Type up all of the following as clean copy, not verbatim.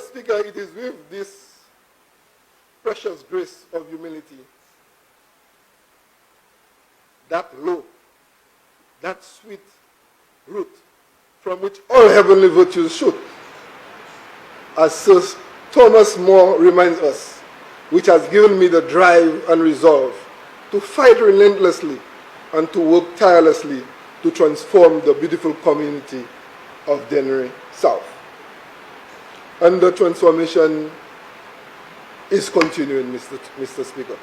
Speaker, it is with this precious grace of humility, that low, that sweet root from which all heavenly virtues shoot, as Sir Thomas More reminds us, which has given me the drive and resolve to fight relentlessly and to work tirelessly to transform the beautiful community of Dennery South. And the transformation is continuing, Mr. Speaker.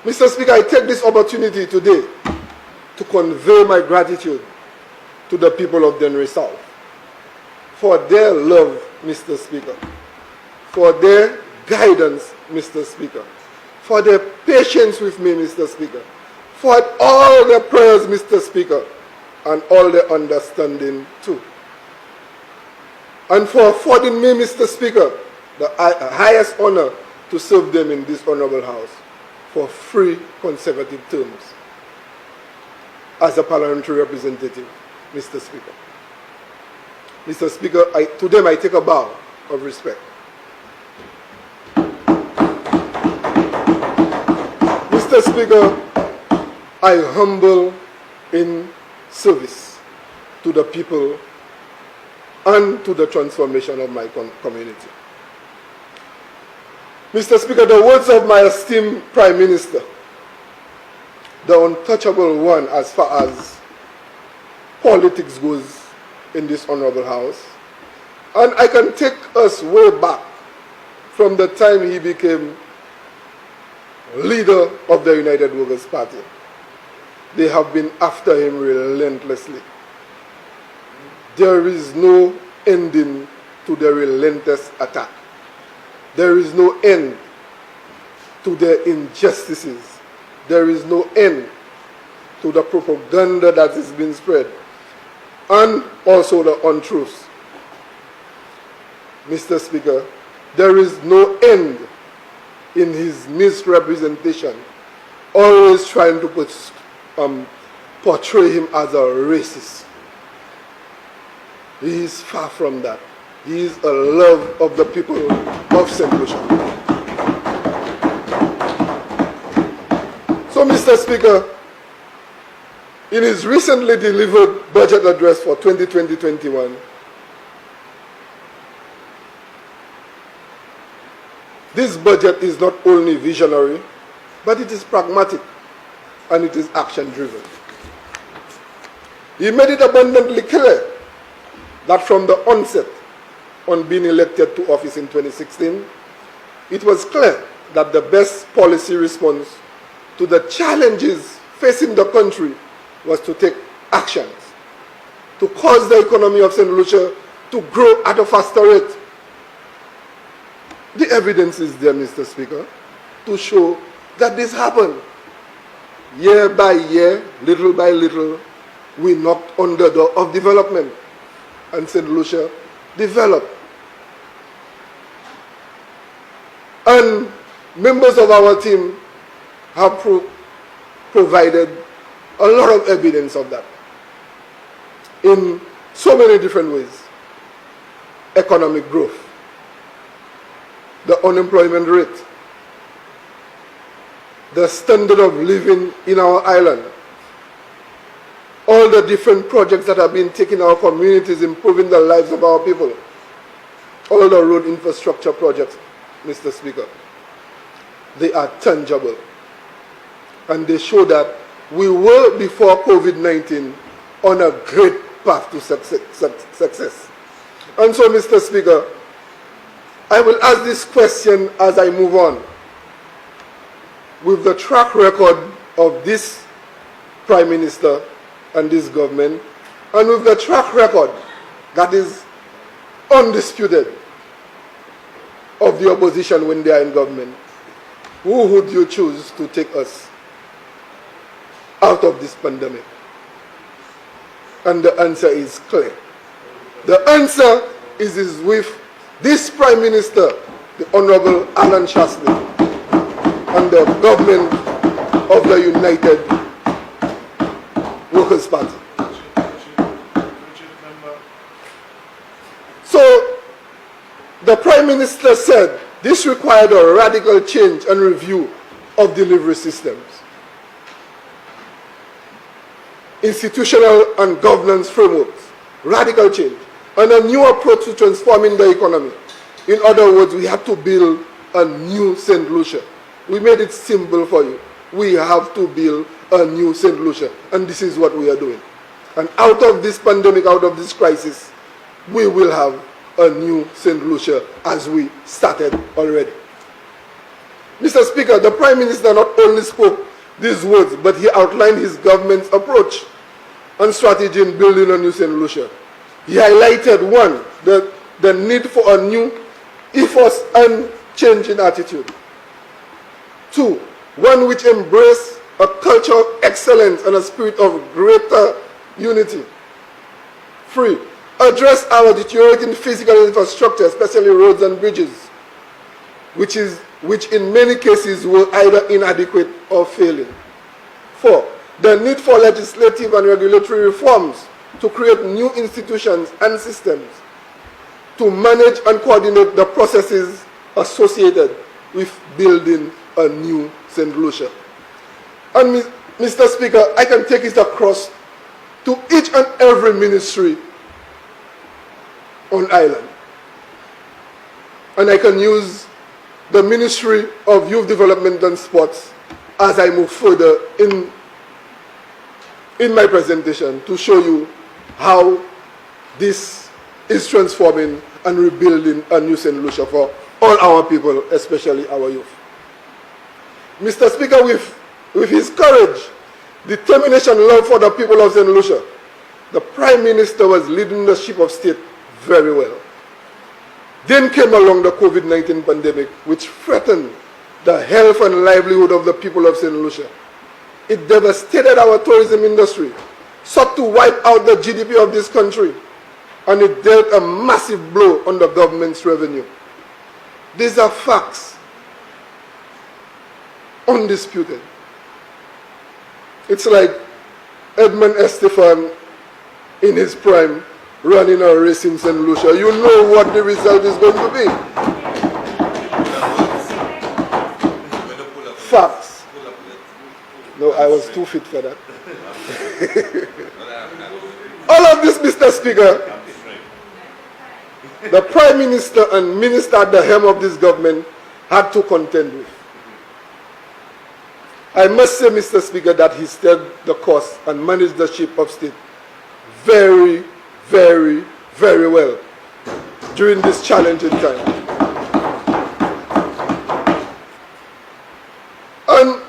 Mr. Speaker, I take this opportunity today to convey my gratitude to the people of Dennery South for their love, Mr. Speaker, for their guidance, Mr. Speaker, for their patience with me, Mr. Speaker, for all their prayers, Mr. Speaker, and all their understanding too. And for affording me, Mr. Speaker, the highest honor to serve them in this honorable house for 3 consecutive terms as a parliamentary representative, Mr. Speaker. Mr. Speaker, to them I take a bow of respect. Mr. Speaker, I humble in service to the people and to the transformation of my community. Mr. Speaker, the words of my esteemed Prime Minister, the untouchable one as far as politics goes in this honorable house, and I can take us way back from the time he became leader of the United Workers' Party. They have been after him relentlessly. There is no ending to the relentless attack. There is no end to the injustices. There is no end to the propaganda that is being spread, and also the untruths. Mr. Speaker, there is no end in his misrepresentation, always trying to portray him as a racist. He is far from that. He is a love of the people of St. Lucia. So, Mr. Speaker, in his recently delivered budget address for 2020-21, this budget is not only visionary, but it is pragmatic and it is action-driven. He made it abundantly clear that from the onset, on being elected to office in 2016, it was clear that the best policy response to the challenges facing the country was to take actions to cause the economy of St. Lucia to grow at a faster rate. The evidence is there, Mr. Speaker, to show that this happened. Year by year, little by little, we knocked on the door of development, and St. Lucia developed. And members of our team have provided a lot of evidence of that in so many different ways. Economic growth, the unemployment rate, the standard of living in our island, all the different projects that have been taken in our communities, improving the lives of our people, all the road infrastructure projects, Mr. Speaker, they are tangible. And they show that we were, before COVID-19, on a great path to success. And so, Mr. Speaker, I will ask this question as I move on. With the track record of this Prime Minister and this government, and with the track record that is undisputed of the opposition when they are in government, who would you choose to take us out of this pandemic? And the answer is clear. The answer is with this Prime Minister, the Honorable Alan Shasley, and the government of the United Workers' Party. So, The Prime Minister said this required a radical change and review of delivery systems, institutional and governance frameworks, radical change, and a new approach to transforming the economy. In other words, we had to build a new St. Lucia. We made it simple for you. We have to build a new St. Lucia, and this is what we are doing. And out of this pandemic, out of this crisis, we will have a new St. Lucia as we started already. Mr. Speaker, the Prime Minister not only spoke these words, but he outlined his government's approach and strategy in building a new St. Lucia. He highlighted, one, the need for a new ethos and change in attitude. Two, one which embraces a culture of excellence and a spirit of greater unity. Three, address our deteriorating physical infrastructure, especially roads and bridges, which in many cases were either inadequate or failing. Four, the need for legislative and regulatory reforms to create new institutions and systems to manage and coordinate the processes associated with building a new St. Lucia. And Mr. Speaker, I can take it across to each and every ministry on island. And I can use the Ministry of Youth Development and Sports as I move further in my presentation to show you how this is transforming and rebuilding a new St. Lucia for all our people, especially our youth. Mr. Speaker, with his courage, determination, love for the people of St. Lucia, the Prime Minister was leading the ship of state very well. Then came along the COVID-19 pandemic, which threatened the health and livelihood of the people of St. Lucia. It devastated our tourism industry, sought to wipe out the GDP of this country, and it dealt a massive blow on the government's revenue. These are facts, undisputed. It's like Edmund Estephane in his prime running a race in St. Lucia. You know what the result is going to be. Facts. No, I was too fit for that. All of this, Mr. Speaker, the Prime Minister and Minister at the helm of this government had to contend with. I must say, Mr. Speaker, that he steered the course and managed the ship of state very, very, very well during this challenging time. And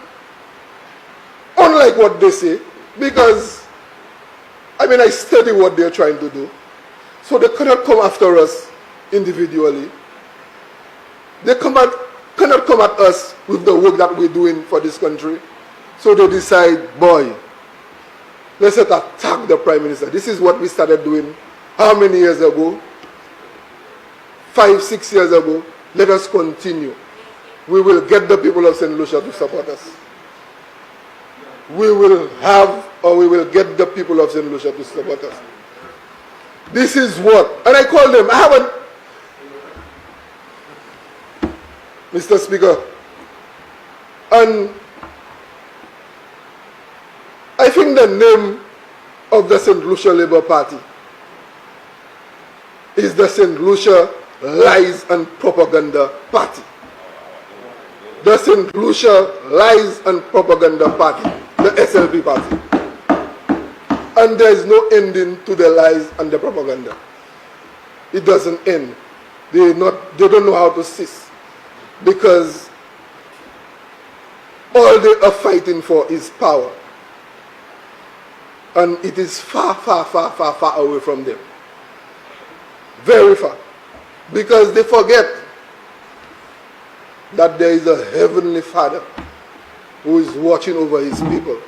unlike what they say, because, I study what they're trying to do, so they cannot come after us individually. They cannot come at us with the work that we're doing for this country. So they decide, boy, let's not attack the Prime Minister. This is what we started doing how many years ago? 5, 6 years ago. Let us continue. We will get the people of St. Lucia to support us. We will get the people of St. Lucia to support us. This is what, and I call them, Mr. Speaker, and I think the name of the St. Lucia Labour Party is the St. Lucia Lies and Propaganda Party. The St. Lucia Lies and Propaganda Party, the SLP party. And there is no ending to the lies and the propaganda. It doesn't end. They don't know how to cease. Because all they are fighting for is power. And it is far, far, far, far, far away from them. Very far. Because they forget that there is a heavenly Father who is watching over his people.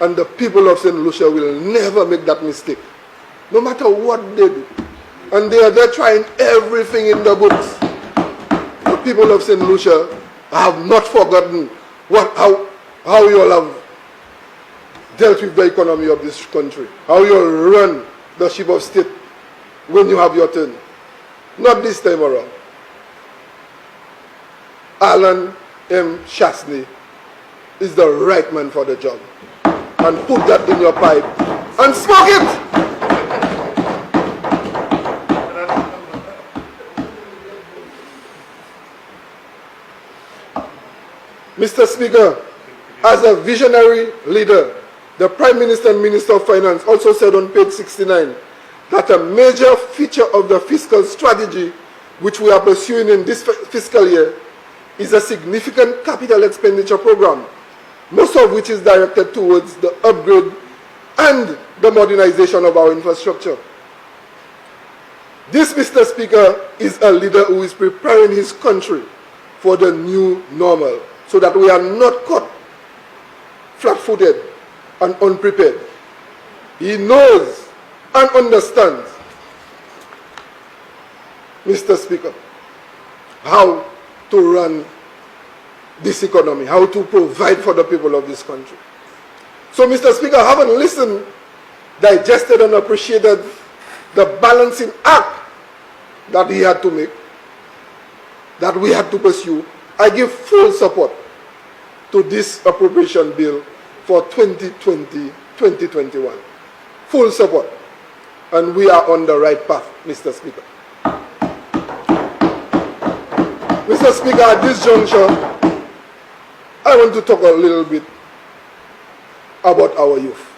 And the people of St. Lucia will never make that mistake, no matter what they do. And they are there trying everything in the books. The people of St. Lucia have not forgotten how you all have dealt with the economy of this country, how you all run the ship of state when you have your turn. Not this time around. Alan M. Chasney is the right man for the job. And put that in your pipe and smoke it! Mr. Speaker, as a visionary leader, the Prime Minister and Minister of Finance also said on page 69 that a major feature of the fiscal strategy which we are pursuing in this fiscal year is a significant capital expenditure program, most of which is directed towards the upgrade and the modernization of our infrastructure. This, Mr. Speaker, is a leader who is preparing his country for the new normal, so that we are not caught flat-footed and unprepared. He knows and understands, Mr. Speaker, how to run this economy, how to provide for the people of this country. So, Mr. Speaker, I haven't listened, digested and appreciated the balancing act that he had to make, that we had to pursue. I give full support to this appropriation bill for 2020-2021. Full support. And we are on the right path, Mr. Speaker. Mr. Speaker, at this juncture, I want to talk a little bit about our youth.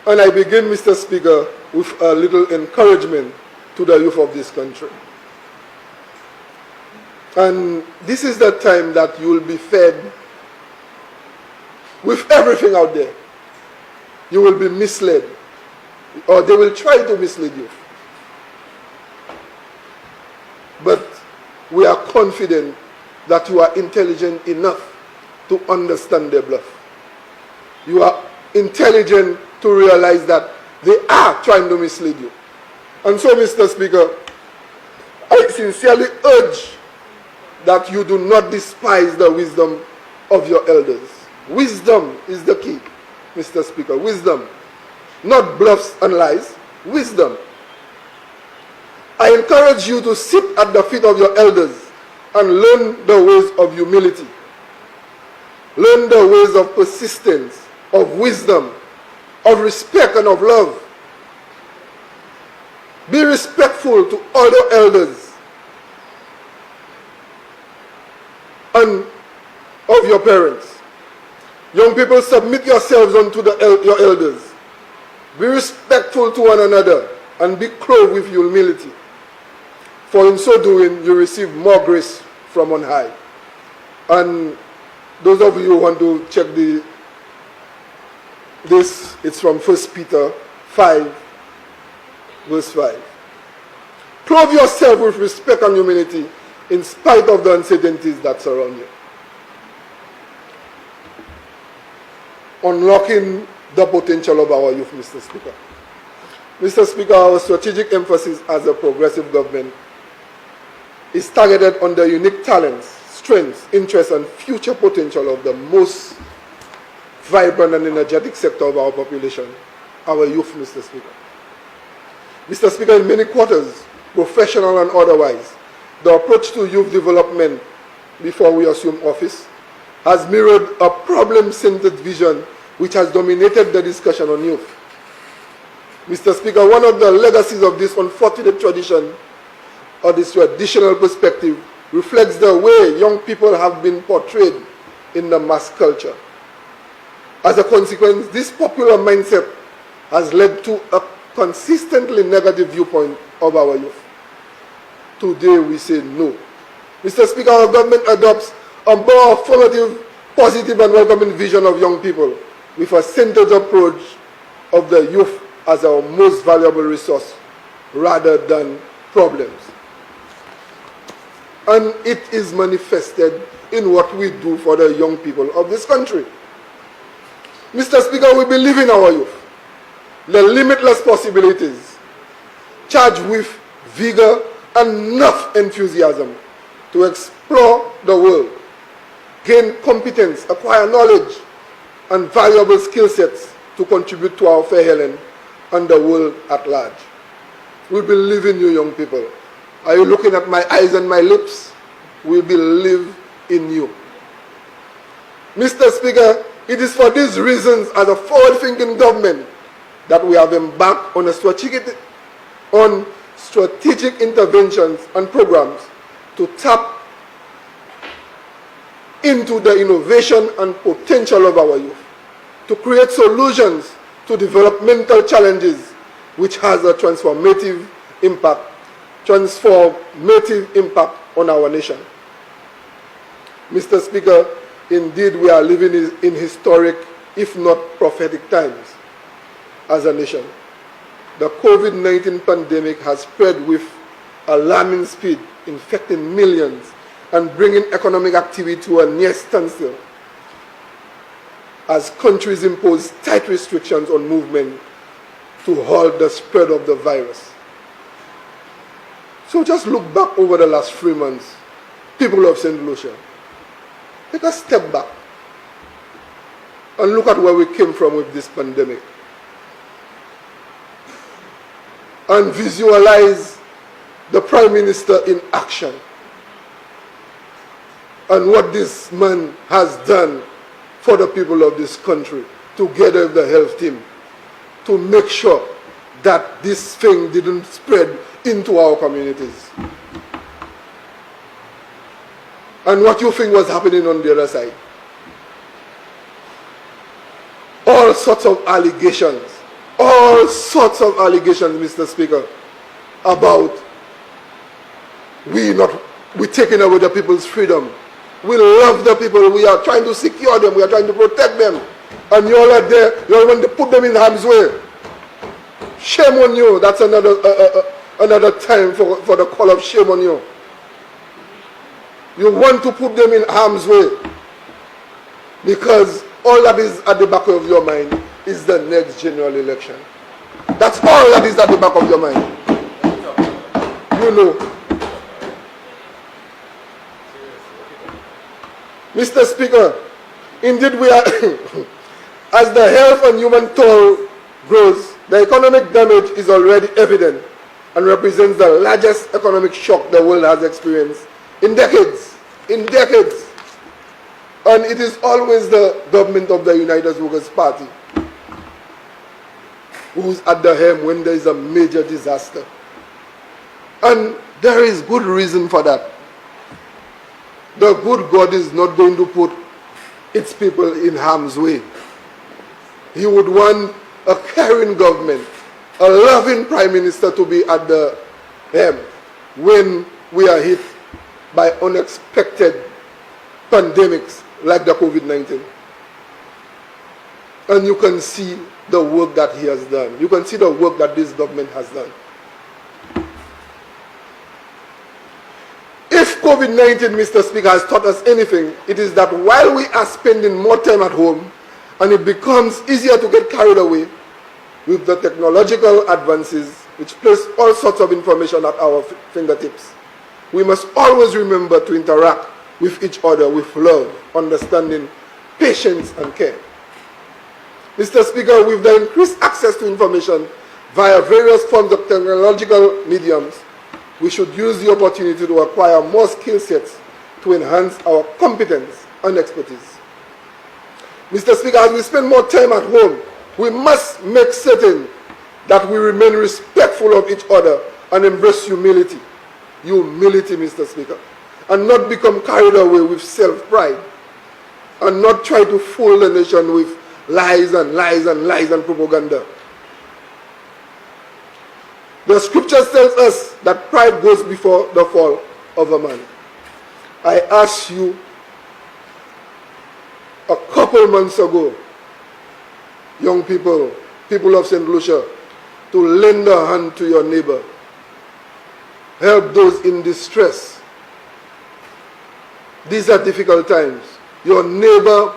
And I begin, Mr. Speaker, with a little encouragement to the youth of this country. And this is the time that you will be fed with everything out there. You will be misled, or they will try to mislead you. But we are confident that you are intelligent enough to understand their bluff. You are intelligent to realize that they are trying to mislead you. And so, Mr. Speaker, I sincerely urge that you do not despise the wisdom of your elders. Wisdom is the key, Mr. Speaker. Wisdom. Not bluffs and lies. Wisdom. I encourage you to sit at the feet of your elders and learn the ways of humility. Learn the ways of persistence, of wisdom, of respect and of love. Be respectful to all your elders and of your parents. Young people, submit yourselves unto your elders. Be respectful to one another and be clothed with humility. For in so doing, you receive more grace from on high. And those of you who want to check this, it's from 1 Peter 5, verse 5. Clothe yourself with respect and humility in spite of the uncertainties that surround you. Unlocking the potential of our youth, Mr. Speaker. Mr. Speaker, our strategic emphasis as a progressive government is targeted on the unique talents, strengths, interests, and future potential of the most vibrant and energetic sector of our population, our youth, Mr. Speaker. Mr. Speaker, in many quarters, professional and otherwise, the approach to youth development before we assume office has mirrored a problem-centered vision which has dominated the discussion on youth. Mr. Speaker, one of the legacies of this unfortunate tradition, or this traditional perspective, reflects the way young people have been portrayed in the mass culture. As a consequence, this popular mindset has led to a consistently negative viewpoint of our youth. Today we say no. Mr. Speaker, our government adopts a more affirmative, positive and welcoming vision of young people with a centered approach of the youth as our most valuable resource rather than problems. And it is manifested in what we do for the young people of this country. Mr. Speaker, we believe in our youth, the limitless possibilities, charged with vigor and enough enthusiasm to explore the world, gain competence, acquire knowledge, and valuable skill sets to contribute to our fair Helen and the world at large. We believe in you, young people. Are you looking at my eyes and my lips? We believe in you. Mr. Speaker, it is for these reasons, as a forward-thinking government, that we have embarked on strategic interventions and programs to tap into the innovation and potential of our youth, to create solutions to developmental challenges which has a transformative impact on our nation. Mr. Speaker, indeed we are living in historic, if not prophetic times as a nation. The COVID-19 pandemic has spread with alarming speed, infecting millions and bringing economic activity to a near standstill as countries impose tight restrictions on movement to halt the spread of the virus. So just look back over the last 3 months, people of St. Lucia. Take a step back and look at where we came from with this pandemic. And visualize the Prime Minister in action and what this man has done for the people of this country, together with the health team, to make sure that this thing didn't spread into our communities. And what you think was happening on the other side? All sorts of allegations, Mr. Speaker, about we taking away the people's freedom. We love the people. We are trying to secure them. We are trying to protect them. And you all are there. You all want to put them in harm's way. Shame on you. That's another time for the call of shame on you. You want to put them in harm's way because all that is at the back of your mind is the next general election. That's all that is at the back of your mind. You know. Mr. Speaker, indeed we are, as the health and human toll grows, the economic damage is already evident and represents the largest economic shock the world has experienced in decades. And it is always the government of the United Workers' Party who's at the helm when there is a major disaster. And there is good reason for that. The good God is not going to put its people in harm's way. He would want a caring government, a loving Prime Minister to be at the helm when we are hit by unexpected pandemics like the COVID-19. And you can see the work that he has done. You can see the work that this government has done. If COVID-19, Mr. Speaker, has taught us anything, it is that while we are spending more time at home and it becomes easier to get carried away with the technological advances which place all sorts of information at our fingertips, we must always remember to interact with each other with love, understanding, patience, and care. Mr. Speaker, with the increased access to information via various forms of technological mediums, we should use the opportunity to acquire more skill sets to enhance our competence and expertise. Mr. Speaker, as we spend more time at home, we must make certain that we remain respectful of each other and embrace humility. Humility, Mr. Speaker. And not become carried away with self-pride. And not try to fool the nation with lies and lies and lies and propaganda. The scriptures tells us that pride goes before the fall of a man. I asked you a couple months ago, young people, people of St. Lucia, to lend a hand to your neighbor. Help those in distress. These are difficult times. Your neighbor,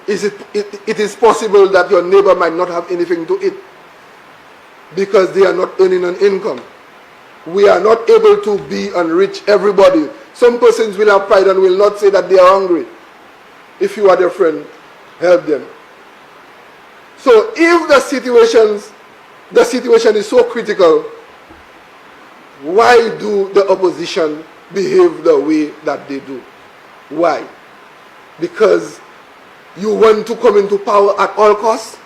it is possible that your neighbor might not have anything to eat because they are not earning an income. We are not able to be and reach everybody. Some persons will have pride and will not say that they are hungry. If you are their friend, help them. So if the situations the situation is so critical, why do the opposition behave the way that they do? Why? Because you want to come into power at all costs,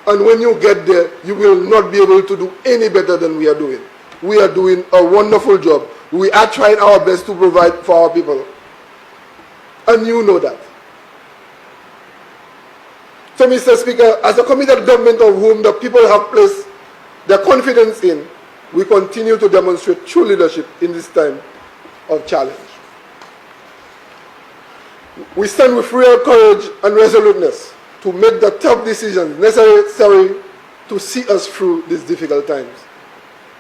and when you get there, you will not be able to do any better than we are doing. We are doing a wonderful job. We are trying our best to provide for our people, and you know that. So, Mr. Speaker, as a committed government of whom the people have placed their confidence in, we continue to demonstrate true leadership in this time of challenge. We stand with real courage and resoluteness to make the tough decisions necessary to see us through these difficult times.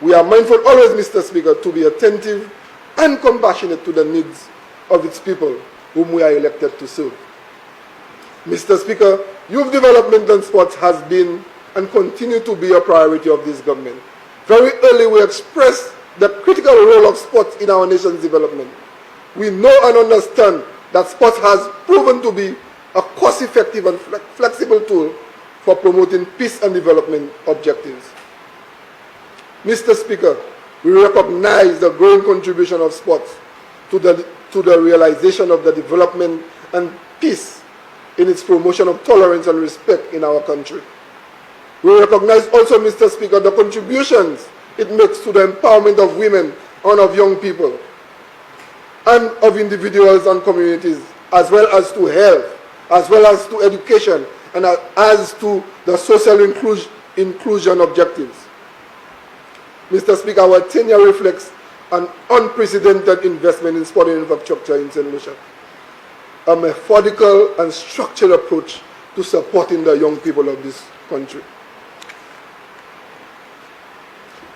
We are mindful always, Mr. Speaker, to be attentive and compassionate to the needs of its people whom we are elected to serve. Mr. Speaker, youth development and sports has been and continue to be a priority of this government. Very early we expressed the critical role of sports in our nation's development. We know and understand that sports has proven to be a cost-effective and flexible tool for promoting peace and development objectives. Mr. Speaker, we recognize the growing contribution of sports to the realization of the development and peace in its promotion of tolerance and respect in our country. We recognize also, Mr. Speaker, the contributions it makes to the empowerment of women and of young people, and of individuals and communities, as well as to health, as well as to education, and as to the social inclusion objectives. Mr. Speaker, our tenure reflects an unprecedented investment in sporting infrastructure in St. Lucia, a methodical and structured approach to supporting the young people of this country.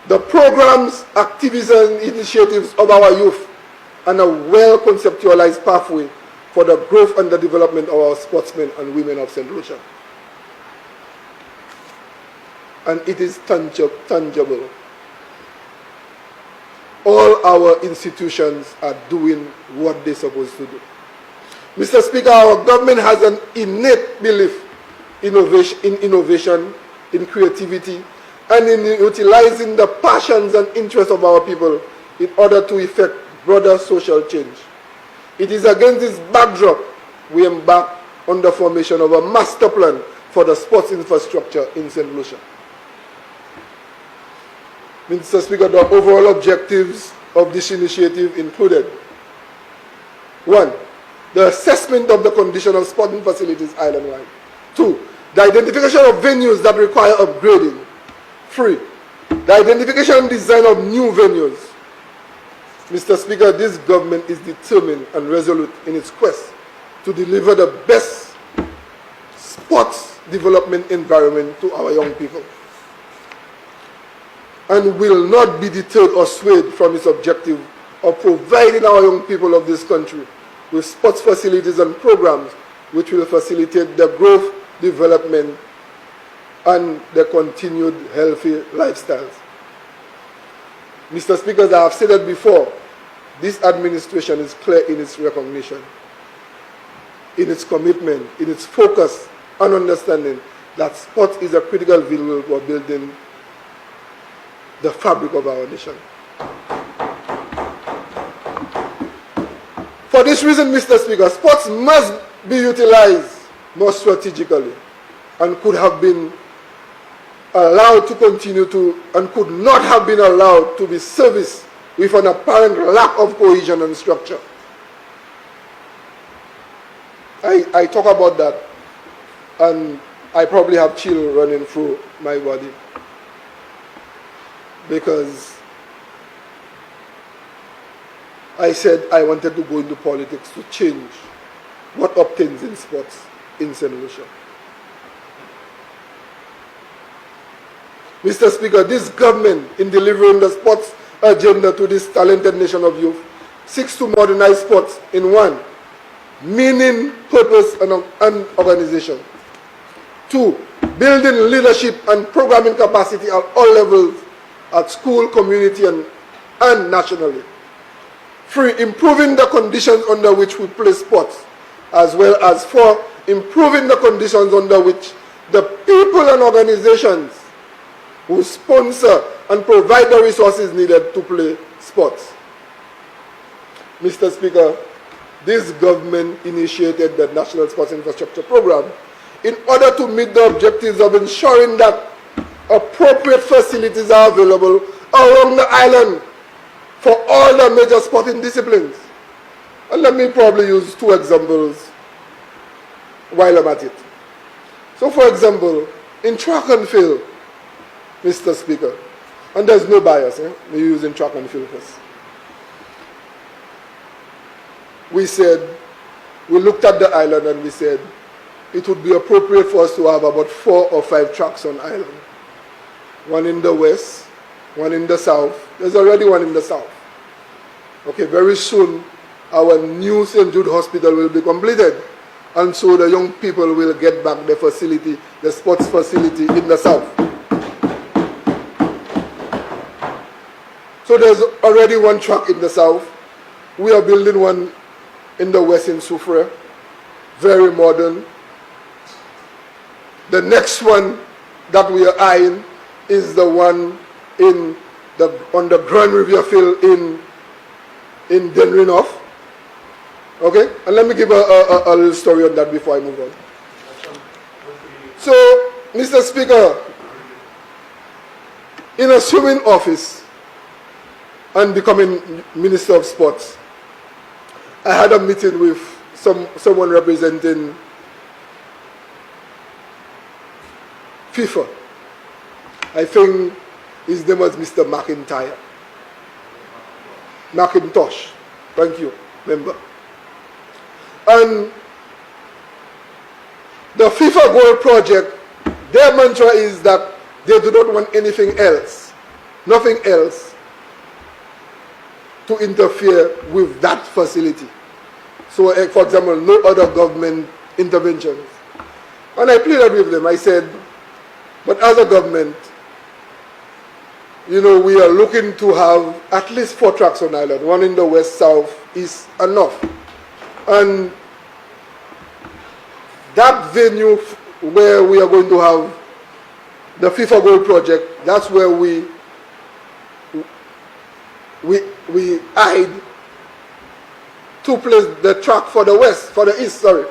The programs, activities, and initiatives of our youth and a well-conceptualized pathway for the growth and the development of our sportsmen and women of St. Lucia. And it is tangible. All our institutions are doing what they're supposed to do. Mr. Speaker, our government has an innate belief in innovation, in creativity, and in utilizing the passions and interests of our people in order to effect broader social change. It is against this backdrop we embark on the formation of a master plan for the sports infrastructure in St. Lucia. Mr. Speaker, the overall objectives of this initiative included: 1. The assessment of the condition of sporting facilities island-wide. 2. The identification of venues that require upgrading. 3. The identification and design of new venues. Mr. Speaker, this government is determined and resolute in its quest to deliver the best sports development environment to our young people, and will not be deterred or swayed from its objective of providing our young people of this country with sports facilities and programs which will facilitate their growth, development, and their continued healthy lifestyles. Mr. Speaker, as I have stated before, this administration is clear in its recognition, in its commitment, in its focus and understanding that sport is a critical vehicle for building the fabric of our nation. For this reason, Mr. Speaker, sports must be utilized more strategically and could have been allowed to continue to, and could not have been allowed to be serviced with an apparent lack of cohesion and structure. I talk about that, and I probably have chill running through my body, because I said I wanted to go into politics to change what obtains in sports in St. Lucia. Mr. Speaker, this government, in delivering the sports agenda to this talented nation of youth, seeks to modernize sports in 1, meaning, purpose, and organization. 2, building leadership and programming capacity at all levels, at school, community, and nationally. 3, improving the conditions under which we play sports, as well as 4, improving the conditions under which the people and organizations who sponsor and provide the resources needed to play sports. Mr. Speaker, this government initiated the National Sports Infrastructure Program in order to meet the objectives of ensuring that appropriate facilities are available along the island for all the major sporting disciplines. And let me probably use two examples while I'm at it. So, for example, in track and field, Mr. Speaker, and there's no bias, we're using track and field first. We looked at the island and we said it would be appropriate for us to have about 4 or 5 tracks on island. One in the west, one in the south. There's already one in the south. Okay, very soon our new St. Jude Hospital will be completed, and so the young people will get back the facility, the sports facility in the south. So there's already one track in the south. We are building one in the west in Soufrière, very modern. The next one that we are eyeing is the one on the Grand Riviere Field in Dennery South. Okay, and let me give a little story on that before I move on. So, Mr. Speaker, in assuming office and becoming Minister of Sports, I had a meeting with someone representing FIFA. I think his name was Mr. McIntosh. Thank you, member. And the FIFA Goal Project, their mantra is that they do not want anything else, nothing else, to interfere with that facility. So, for example, no other government interventions. And I pleaded with them. I said, but as a government, you know, we are looking to have at least 4 tracks on island, one in the west, south, east, and north. And that venue where we are going to have the FIFA Goal Project, that's where we eyed to place the track for the east, sorry.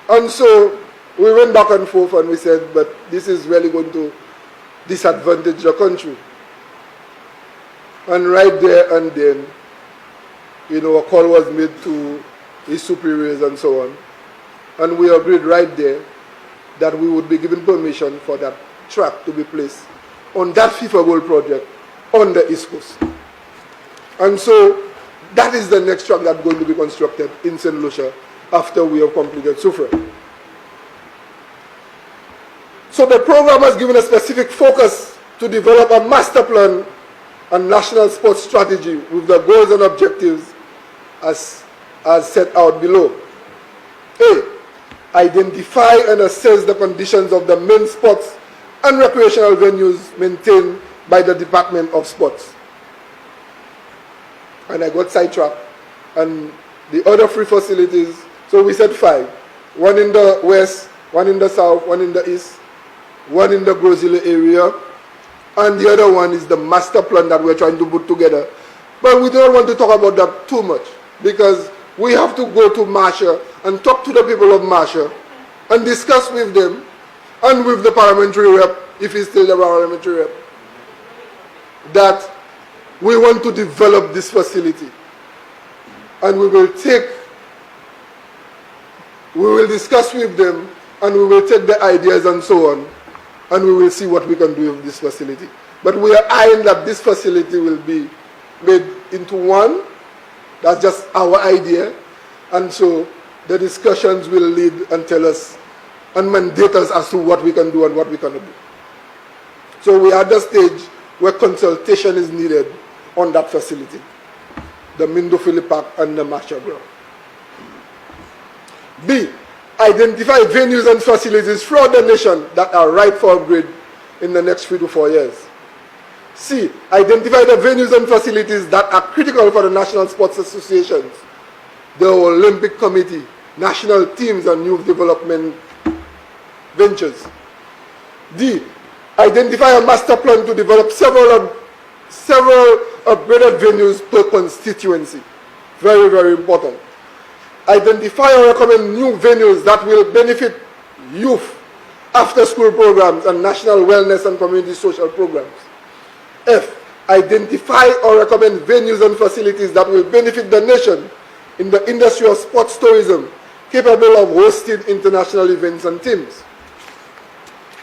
And so we went back and forth and we said, but this is really going to disadvantage the country. And right there and then, you know, a call was made to his superiors and so on. And we agreed right there that we would be given permission for that track to be placed on that FIFA Goal Project on the East Coast. And so that is the next track that's going to be constructed in St. Lucia after we have completed Soufrière. So the program has given a specific focus to develop a master plan and national sports strategy with the goals and objectives as set out below. A. Identify and assess the conditions of the main sports and recreational venues maintained by the Department of Sports. And I got sidetracked. And the other 3 facilities, so we said 5. One in the west, one in the south, one in the east, one in the Grosile area, and the other one is the master plan that we're trying to put together. But we don't want to talk about that too much, because we have to go to Marcia and talk to the people of Marcia and discuss with them and with the parliamentary rep, if he's still the parliamentary rep, that we want to develop this facility. And we will discuss with them, and we will take the ideas and so on, and we will see what we can do with this facility. But we are eyeing that this facility will be made into one. That's just our idea. And so the discussions will lead and tell us and mandate us as to what we can do and what we cannot do. So we are at the stage where consultation is needed on that facility, the Mindofili Park and the Marshall Ground. B. Identify venues and facilities throughout the nation that are ripe for upgrade in the next 3 to 4 years. C. Identify the venues and facilities that are critical for the national sports associations, the Olympic Committee, national teams and youth development ventures. D. Identify a master plan to develop several upgraded venues per constituency. Very, very important. Identify or recommend new venues that will benefit youth, after-school programs, and national wellness and community social programs. F, identify or recommend venues and facilities that will benefit the nation in the industry of sports tourism, capable of hosting international events and teams.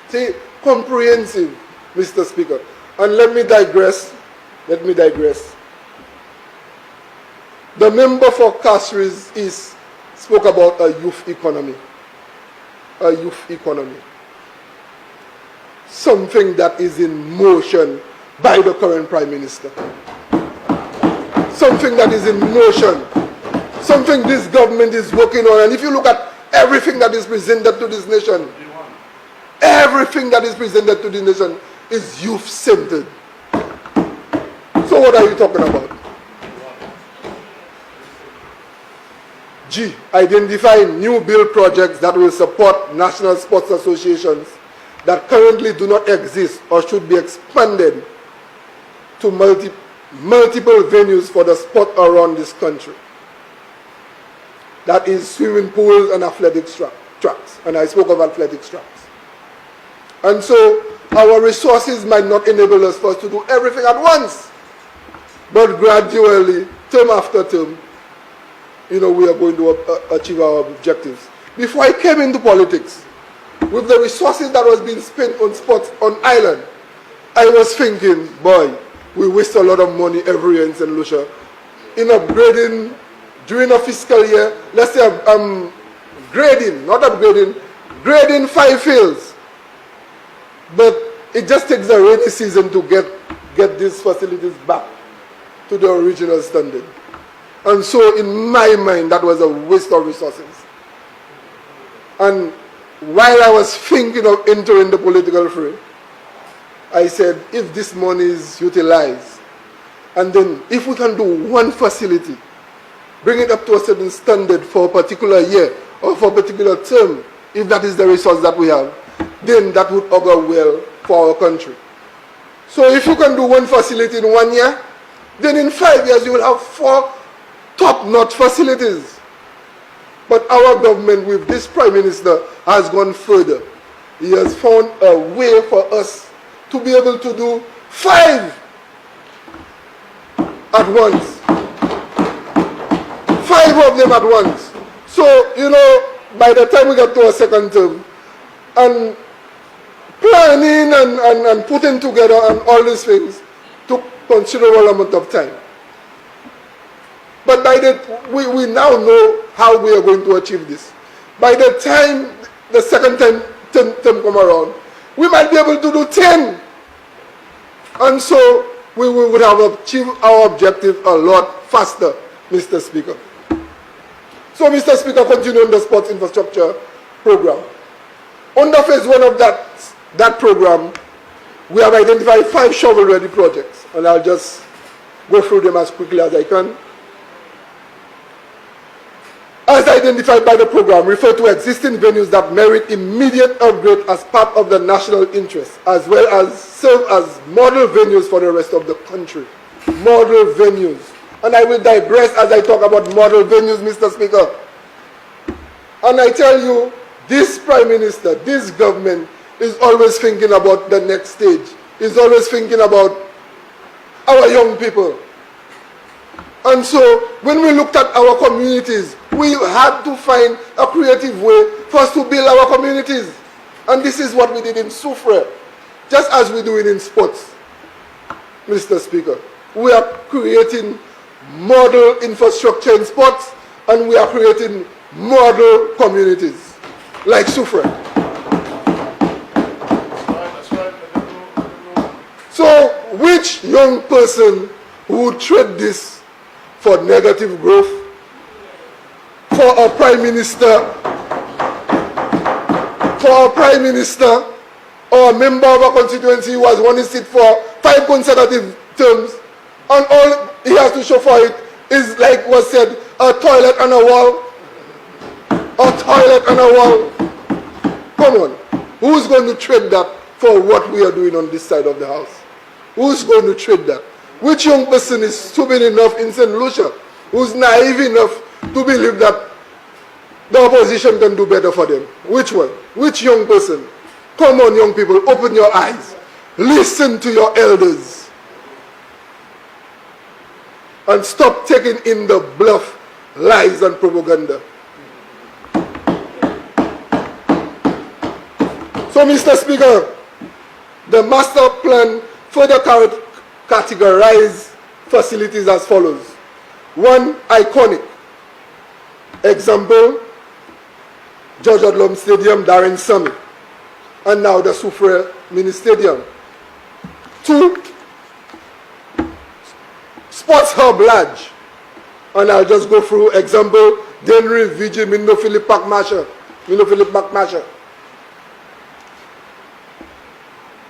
See, comprehensive, Mr. Speaker. And let me digress. The member for Castries East spoke about a youth economy. A youth economy. Something that is in motion by the current Prime Minister. Something that is in motion. Something this government is working on. And if you look at everything that is presented to this nation, everything that is presented to this nation is youth-centered. So what are you talking about? G, identify new build projects that will support national sports associations that currently do not exist or should be expanded to multiple venues for the sport around this country. That is swimming pools and athletics tracks. And I spoke of athletics tracks. And so our resources might not enable us for us to do everything at once. But gradually, term after term, we are going to achieve our objectives. Before I came into politics, with the resources that was being spent on sports on island, I was thinking, boy, we waste a lot of money every year in St. Lucia in upgrading during a fiscal year. Let's say I'm grading 5 fields. But it just takes a rainy season to get these facilities back to the original standard. And so in my mind, that was a waste of resources. And while I was thinking of entering the political fray, I said, if this money is utilized, and then if we can do one facility, bring it up to a certain standard for a particular year or for a particular term, if that is the resource that we have, then that would augur well for our country. So if you can do one facility in 1 year, then in 5 years you will have 4 top-notch facilities. But our government with this Prime Minister has gone further. He has found a way for us to be able to do 5 at once. 5 of them at once. So, by the time we get to a second term, and planning and putting together and all these things took considerable amount of time. But by we now know how we are going to achieve this. By the time the second term come around, we might be able to do 10. And so we would have achieved our objective a lot faster, Mr. Speaker. So, Mr. Speaker, continuing the sports infrastructure program. Under phase 1 of that program, we have identified 5 shovel-ready projects. And I'll just go through them as quickly as I can. As identified by the program, refer to existing venues that merit immediate upgrade as part of the national interest, as well as serve as model venues for the rest of the country. Model venues. And I will digress as I talk about model venues, Mr. Speaker. And I tell you, this Prime Minister, this government is always thinking about the next stage. Is always thinking about our young people. And so, when we looked at our communities, we had to find a creative way for us to build our communities. And this is what we did in Soufrière, just as we do it in sports, Mr. Speaker. We are creating model infrastructure in sports, and we are creating model communities, like Soufrière. That's right. So, which young person who would trade this for negative growth, for a prime minister, or a member of a constituency who has won his seat for 5 consecutive terms, and all he has to show for it is, like was said, a toilet and a wall? A toilet and a wall. Come on. Who's going to trade that for what we are doing on this side of the house? Who's going to trade that? Which young person is stupid enough in St. Lucia, who's naive enough to believe that the opposition can do better for them? Which one? Which young person? Come on, young people, open your eyes. Listen to your elders. And stop taking in the bluff, lies, and propaganda. So, Mr. Speaker, the master plan further categorize facilities as follows. One, iconic. Example, George Odlum Stadium, Darren Summit, and now the Soufriere Mini Stadium. Two, sports hub large, and I'll just go through example, Dennery, VG, Minno Philip McMasher.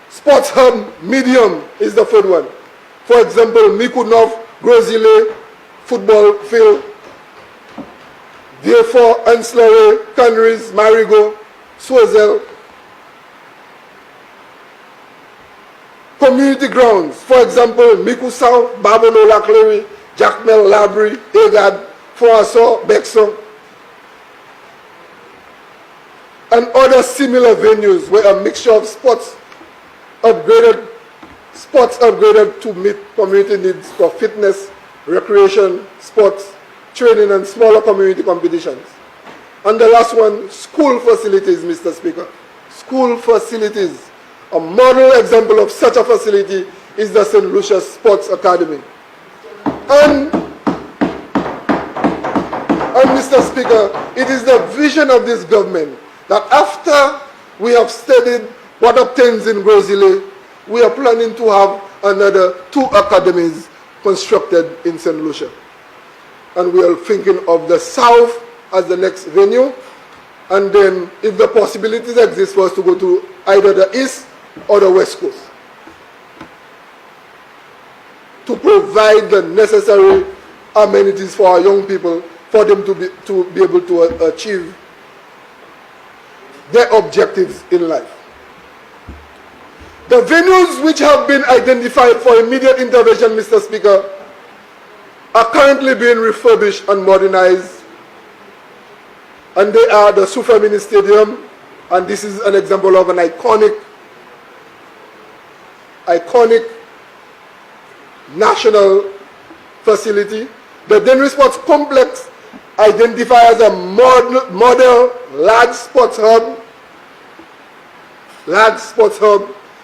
Sports hub medium is the third one. For example, Mikunov, Grozile, football field, therefore, Anslare, Canries, Marigo, Swazel. Community grounds, for example, Miku South, Babolo, Laclery, Jackmel, Labry, Egad, Foasso, Bexon, and other similar venues where a mixture of sports upgraded to meet community needs for fitness, recreation, sports, training, and smaller community competitions. And the last one, school facilities, Mr. Speaker. School facilities. A model example of such a facility is the St. Lucia Sports Academy. And Mr. Speaker, it is the vision of this government that after we have studied what obtains in Grozile, we are planning to have another 2 academies constructed in St. Lucia. And we are thinking of the South as the next venue. And then if the possibilities exist for us to go to either the East or the West Coast, to provide the necessary amenities for our young people, for them to be able to achieve their objectives in life. The venues which have been identified for immediate intervention, Mr. Speaker, are currently being refurbished and modernized. And they are the Soufriere Mini Stadium, and this is an example of an iconic national facility. The Dennery Sports Complex, identified as a model large sports hub.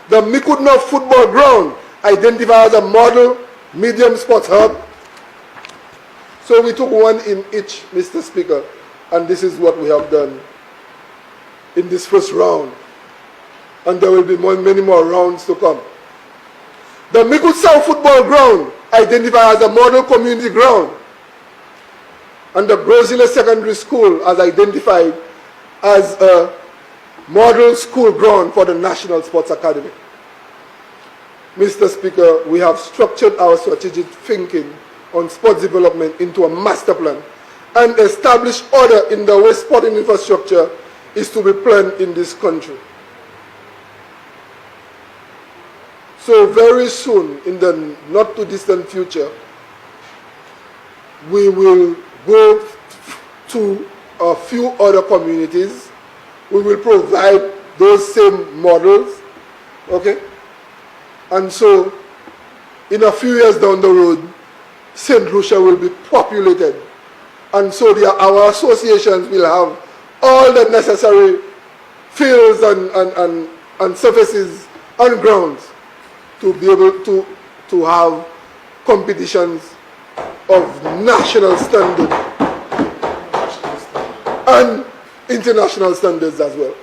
The Mikudno football ground, identified as a model medium sports hub. So we took one in each, Mr. Speaker, and this is what we have done in this first round. And there will be many more rounds to come. The Mikud South football ground, identified as a model community ground. And the Grozile Secondary School as identified as a model school ground for the National Sports Academy. Mr. Speaker, we have structured our strategic thinking on sports development into a master plan and established order in the way sporting infrastructure is to be planned in this country. So very soon, in the not too distant future, we will go to a few other communities. We will provide those same models, okay? And so, in a few years down the road, St. Lucia will be populated. And so our associations will have all the necessary fields and surfaces and grounds to be able to have competitions of national standard and international standards as well.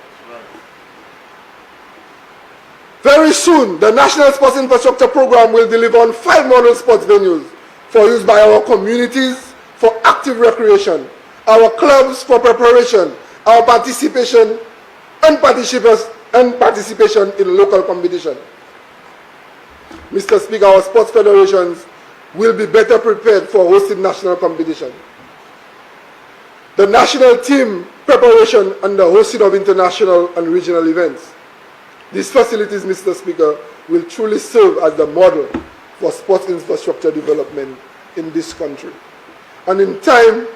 Very soon, the National Sports Infrastructure Program will deliver on 5 model sports venues for use by our communities for active recreation, our clubs for preparation, our participation and participation in local competition. Mr. Speaker, our sports federations will be better prepared for hosting national competition. The national team preparation and the hosting of international and regional events. These facilities, Mr. Speaker, will truly serve as the model for sports infrastructure development in this country. And in time,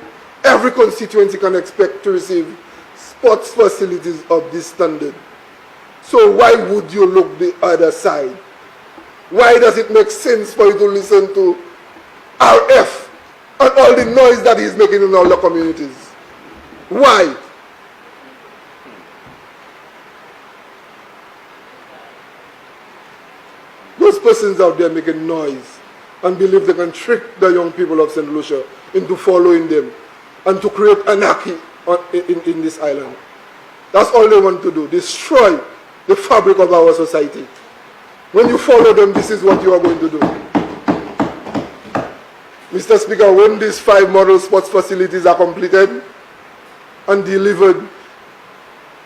every constituency can expect to receive sports facilities of this standard. So why would you look the other side? Why does it make sense for you to listen to RF and all the noise that he's making in all the communities? Why? Those persons out there making noise and believe they can trick the young people of St. Lucia into following them and to create anarchy in this island. That's all they want to do, destroy the fabric of our society. When you follow them, this is what you are going to do. Mr. Speaker, when these 5 model sports facilities are completed and delivered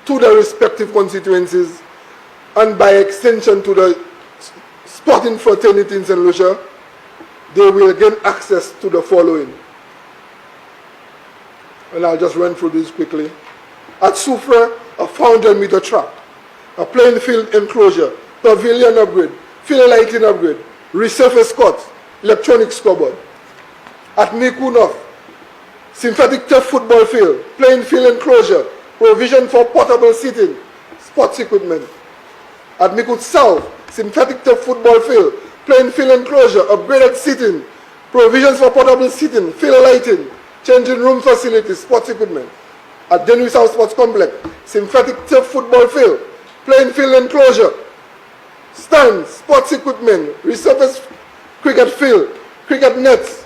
to the respective constituencies and by extension to the sporting fraternity in St. Lucia, they will gain access to the following. And I'll just run through this quickly. At Soufrière, a 400-meter track, a playing field enclosure, pavilion upgrade, field lighting upgrade, resurface court, electronic scoreboard. At Miku North, synthetic turf football field, playing field enclosure, provision for portable seating, sports equipment. At Miku South, synthetic turf football field, playing field enclosure, upgraded seating, provisions for portable seating, field lighting, changing room facilities, sports equipment. At Dennery South Sports Complex, synthetic turf football field, playing field enclosure, stands, sports equipment, resurface cricket field, cricket nets,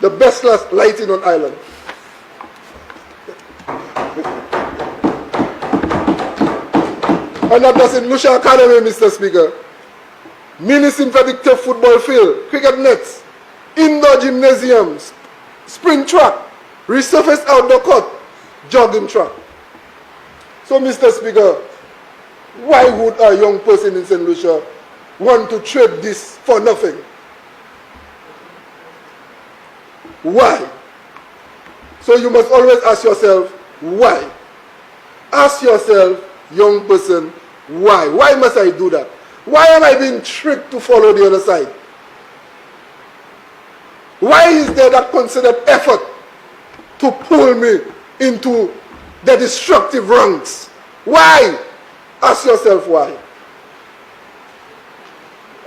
the best class lighting on island. And that was in Lucia Academy, Mr. Speaker. Mini synthetic turf football field, cricket nets, indoor gymnasiums, sprint track, resurfaced outdoor court, jogging track. So, Mr. Speaker, why would a young person in St. Lucia want to trade this for nothing? Why? So you must always ask yourself, why? Ask yourself, young person, why? Why must I do that? Why am I being tricked to follow the other side? Why is there that considered effort to pull me into the destructive ranks? Why? Ask yourself why.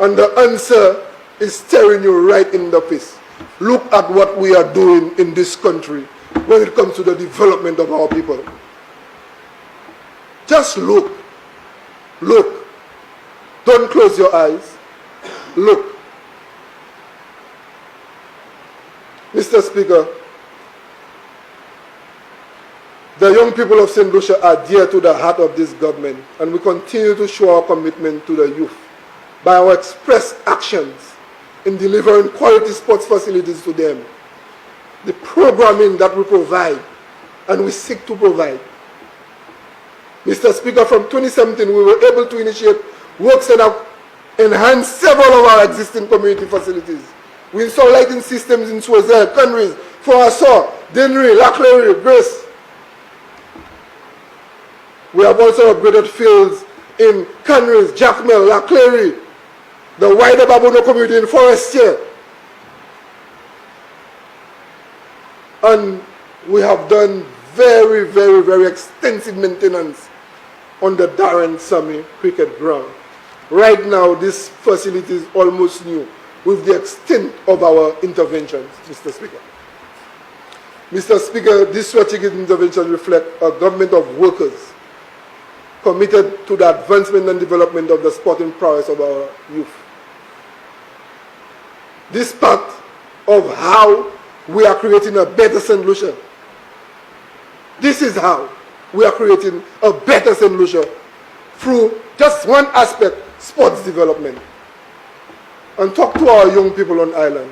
And the answer is staring you right in the face. Look at what we are doing in this country when it comes to the development of our people. Just look. Look. Don't close your eyes. Look. Mr. Speaker, the young people of St. Lucia are dear to the heart of this government, and we continue to show our commitment to the youth by our express actions in delivering quality sports facilities to them, the programming that we provide and we seek to provide. Mr. Speaker, from 2017, we were able to initiate works and enhance several of our existing community facilities. We installed lighting systems in Soisel, Conneries, Forassor, Dennery, Laclery, Grace. We have also upgraded fields in Conneries, Jacmel, Laclery, the wider Babono community in Forestier. And we have done very, very, very extensive maintenance on the Darren Sami cricket ground. Right now, this facility is almost new with the extent of our interventions, Mr. Speaker. Mr. Speaker, this strategic intervention reflects a government of workers committed to the advancement and development of the sporting prowess of our youth. This part of how we are creating a better St. Lucia. This is how we are creating a better St. Lucia through just one aspect, sports development. And talk to our young people on island.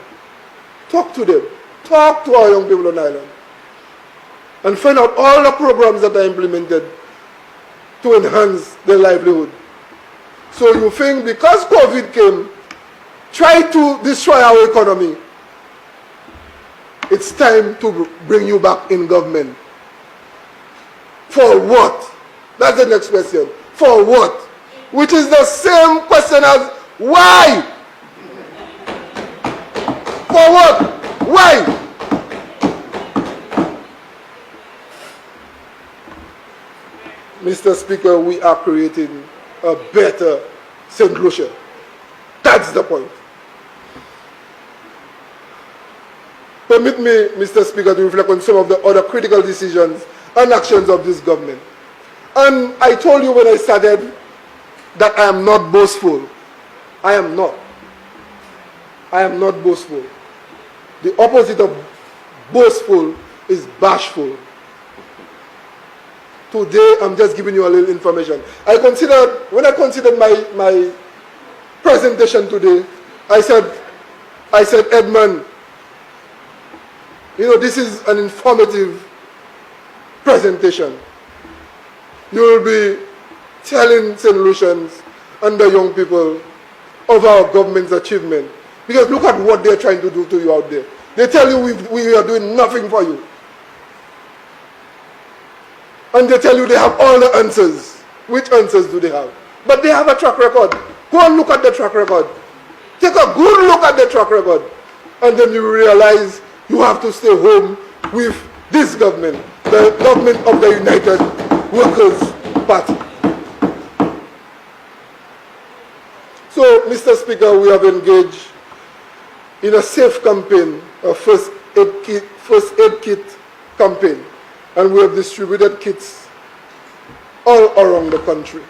Talk to them. Talk to our young people on island. And find out all the programs that are implemented to enhance their livelihood. So you think because COVID came, try to destroy our economy, it's time to bring you back in government. For what? That's the next question. For what? which is the same question as why? For what? Why? Mr. Speaker, we are creating a better St. Lucia. That's the point. Permit me, Mr. Speaker, to reflect on some of the other critical decisions and actions of this government. And I told you when I started that I am not boastful. I am not. I am not boastful. The opposite of boastful is bashful. Today, I'm just giving you a little information. When I considered my presentation today, I said, Edmund, this is an informative presentation. You will be telling St. Lucians and the young people of our government's achievement. Because look at what they're trying to do to you out there. They tell you we are doing nothing for you. And they tell you they have all the answers. Which answers do they have? But they have a track record. Go and look at the track record. Take a good look at the track record. And then you realize you have to stay home with this government, the government of the United Workers' Party. So, Mr. Speaker, we have engaged in a safe campaign, a first aid kit campaign, and we have distributed kits all around the country.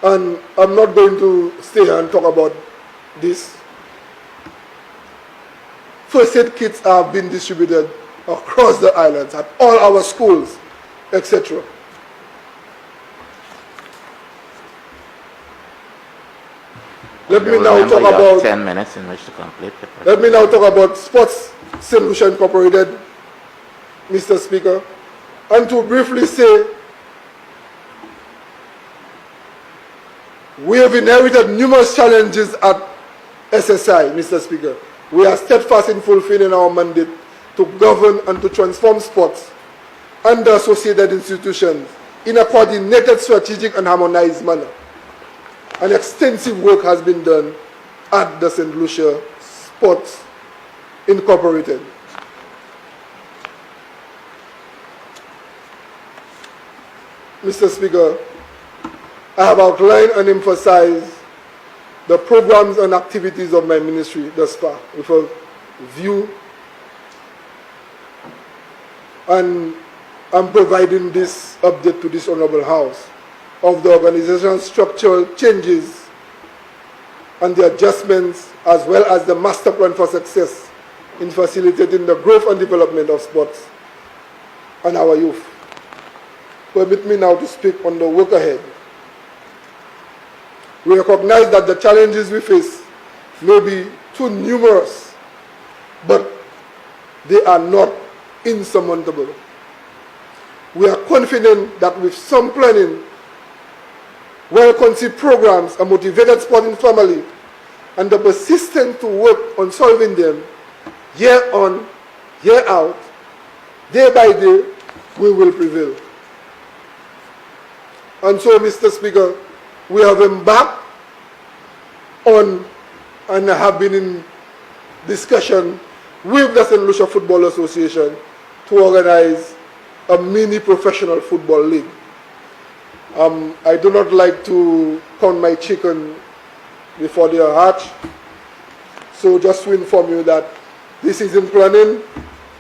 And I'm not going to stay here and talk about this. First aid kits have been distributed across the islands at all our schools, etc. Let me now talk about 10 minutes in which to complete the presentation. Let me now talk about Sports St. Lucia Incorporated, Mr. Speaker, and to briefly say we have inherited numerous challenges at SSI, Mr. Speaker. We are steadfast in fulfilling our mandate to govern and to transform sports and the associated institutions in a coordinated, strategic and harmonized manner. An extensive work has been done at the St. Lucia Sports Incorporated. Mr. Speaker, I have outlined and emphasized the programs and activities of my ministry thus far with a view, and I'm providing this update to this Honorable House of the organizational structural changes and the adjustments, as well as the master plan for success in facilitating the growth and development of sports and our youth. Permit me now to speak on the work ahead. We recognize that the challenges we face may be too numerous, but they are not insurmountable. We are confident that with some planning, well-conceived programs, a motivated sporting family, and the persistence to work on solving them year on, year out, day by day, we will prevail. And so, Mr. Speaker, we have embarked on and have been in discussion with the St. Lucia Football Association to organize a mini professional football league. I do not like to count my chicken before they are hatched. So just to inform you that this is in planning.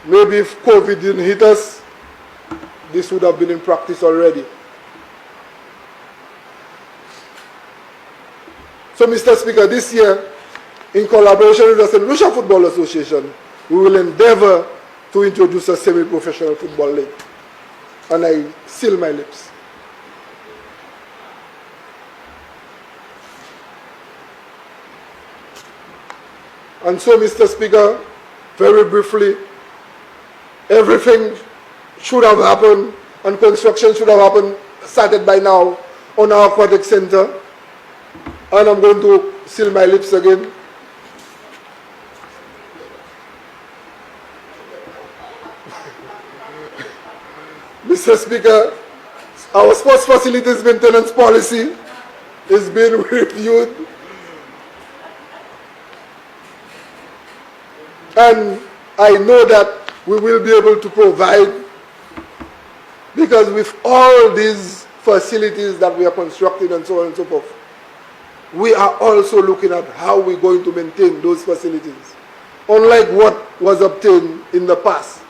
Maybe if COVID didn't hit us, this would have been in practice already. So, Mr. Speaker, this year, in collaboration with the St. Lucia Football Association, we will endeavor to introduce a semi-professional football league. And I seal my lips. And so, Mr. Speaker, very briefly, everything should have happened and construction should have happened, started by now on our aquatic center. And I'm going to seal my lips again. Mr. Speaker, Our sports facilities maintenance policy is being reviewed. And I know that we will be able to provide, because with all these facilities that we are constructing and so on and so forth, we are also looking at how we're going to maintain those facilities, unlike what was obtained in the past.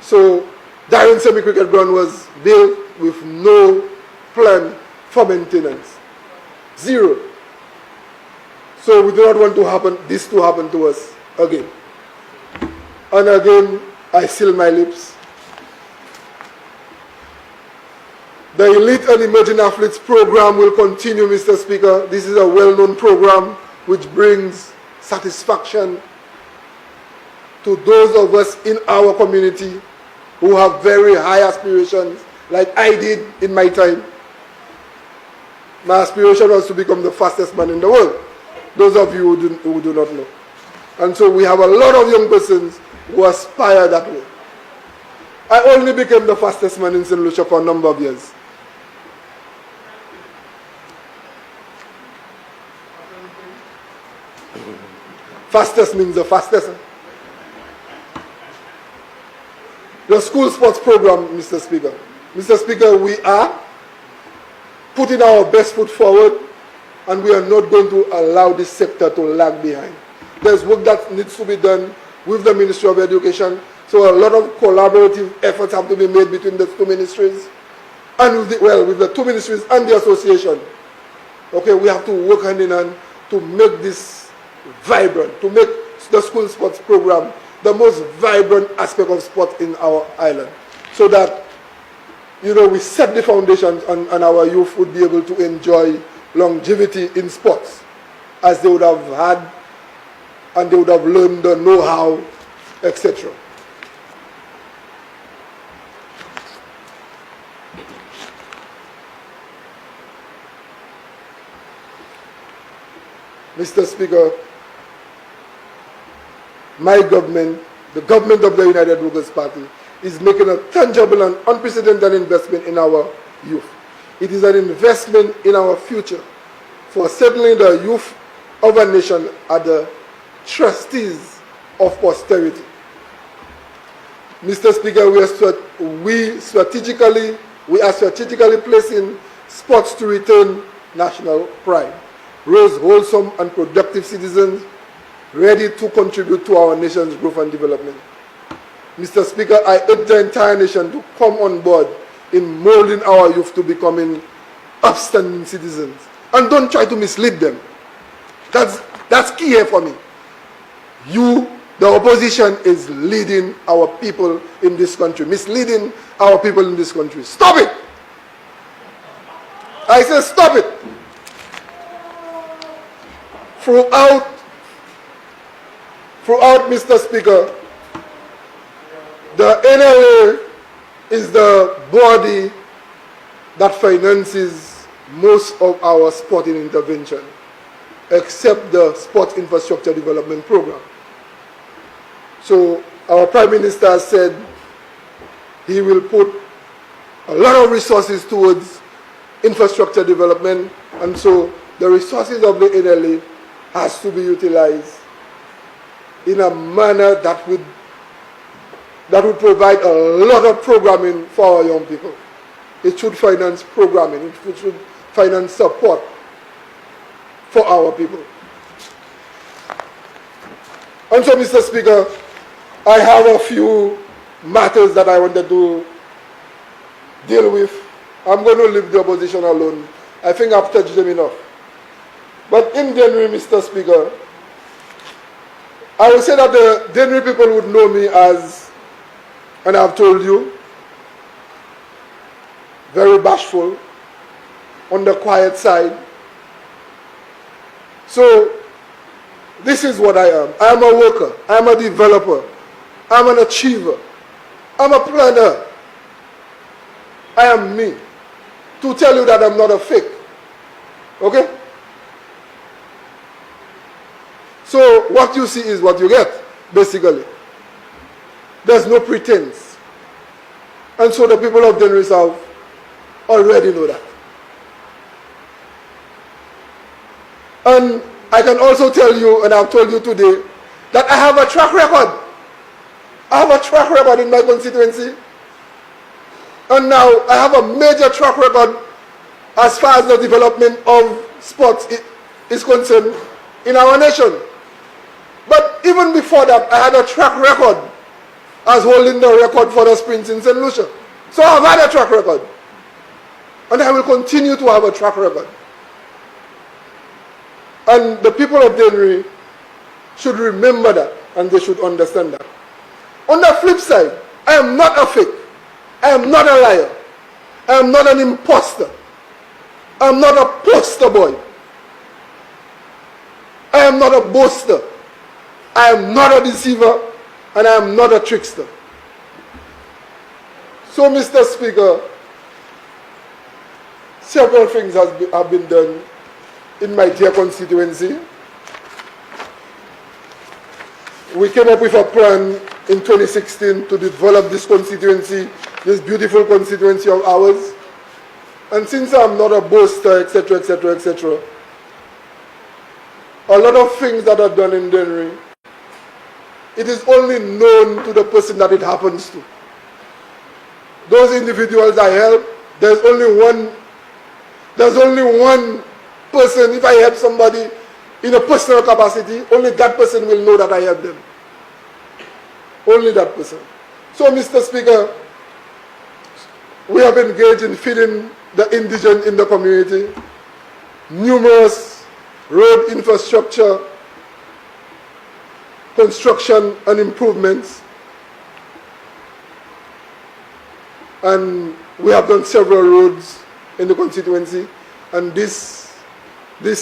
So Darren Semi-Cricket Ground was built with no plan for maintenance. Zero. So we do not want this to happen to us again. And again, I seal my lips. The Elite and Emerging Athletes program will continue, Mr. Speaker. This is a well-known program which brings satisfaction to those of us in our community who have very high aspirations, like I did in my time. My aspiration was to become the fastest man in the world. Those of you who do not know. And so we have a lot of young persons who aspire that way. I only became the fastest man in St. Lucia for a number of years. Fastest means the fastest. The school sports program, Mr. Speaker. Mr. Speaker, we are putting our best foot forward, and we are not going to allow this sector to lag behind. There's work that needs to be done with the Ministry of Education, so a lot of collaborative efforts have to be made between the two ministries, and with the two ministries and the association. Okay, we have to work hand in hand to make this vibrant, to make the school sports program the most vibrant aspect of sport in our island, so that, you know, we set the foundations and our youth would be able to enjoy longevity in sports as they would have had, and they would have learned the know-how, etc. Mr. Speaker, my government, the government of the United Workers' Party, is making a tangible and unprecedented investment in our youth. It is an investment in our future, for settling the youth of a nation are the trustees of posterity. Mr. Speaker, we are strategically placing sports to return national pride, raise wholesome and productive citizens ready to contribute to our nation's growth and development. Mr. Speaker, I urge the entire nation to come on board in molding our youth to becoming upstanding citizens. And don't try to mislead them. That's key here for me. You, the opposition, is leading our people in this country, misleading our people in this country. Stop it! I say stop it! Throughout, Mr. Speaker, the NLA is the body that finances most of our sporting intervention, except the Sport Infrastructure Development Program. So our Prime Minister said he will put a lot of resources towards infrastructure development, and so the resources of the NLA has to be utilized in a manner that would provide a lot of programming for our young people. It should finance programming, it should finance support for our people. And so, Mr. Speaker, I have a few matters that I wanted to deal with. I'm going to leave the opposition alone. I think I've touched them enough. But in Dennery, Mr. Speaker, I would say that the Dennery people would know me as, and I've told you, very bashful, on the quiet side. So, this is what I am. I am a worker. I am a developer. I am an achiever. I am a planner. I am me. To tell you that I'm not a fake. Okay? So what you see is what you get, basically. There's no pretense. And so the people of Dennery South already know that. And I can also tell you, and I've told you today, that I have a track record. I have a track record in my constituency. And now I have a major track record as far as the development of sports is concerned in our nation. But even before that, I had a track record as holding the record for the sprints in St. Lucia. So I've had a track record. And I will continue to have a track record. And the people of Dennery should remember that, and they should understand that. On the flip side, I am not a fake. I am not a liar. I am not an imposter. I am not a poster boy. I am not a boaster. I am not a deceiver, and I am not a trickster. So, Mr. Speaker, several things have been done in my dear constituency. We came up with a plan in 2016 to develop this constituency, this beautiful constituency of ours. And since I'm not a boaster, etc., etc., etc., a lot of things that are done in Dennery, it is only known to the person that it happens to. Those individuals I help, there's only one person. If I help somebody in a personal capacity, only that person will know that I help them. Only that person. So, Mr. Speaker, we have engaged in feeding the indigent in the community, numerous road infrastructure, construction and improvements, and we have done several roads in the constituency. And this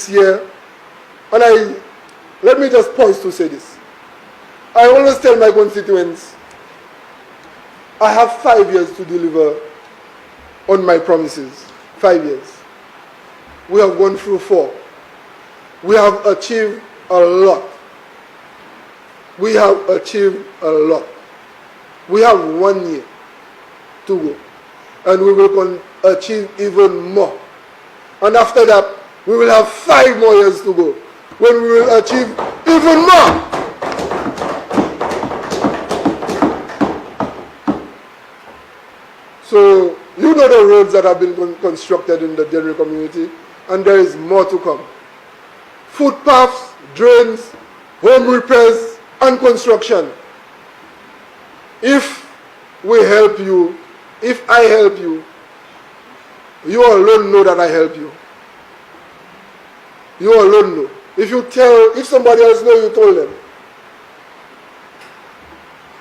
year, and let me just pause to say this. I always tell my constituents, I have 5 years to deliver on my promises. 5 years. We have gone through 4. We have achieved a lot. We have achieved a lot. We have 1 year to go. And we will achieve even more. And after that, we will have 5 more years to go, when we will achieve even more. So, you know the roads that have been constructed in the Dennery community, and there is more to come. Footpaths, drains, home repairs, and construction. If we help you, if I help you, you alone know that I help you. You alone know. If somebody else knows, you told them.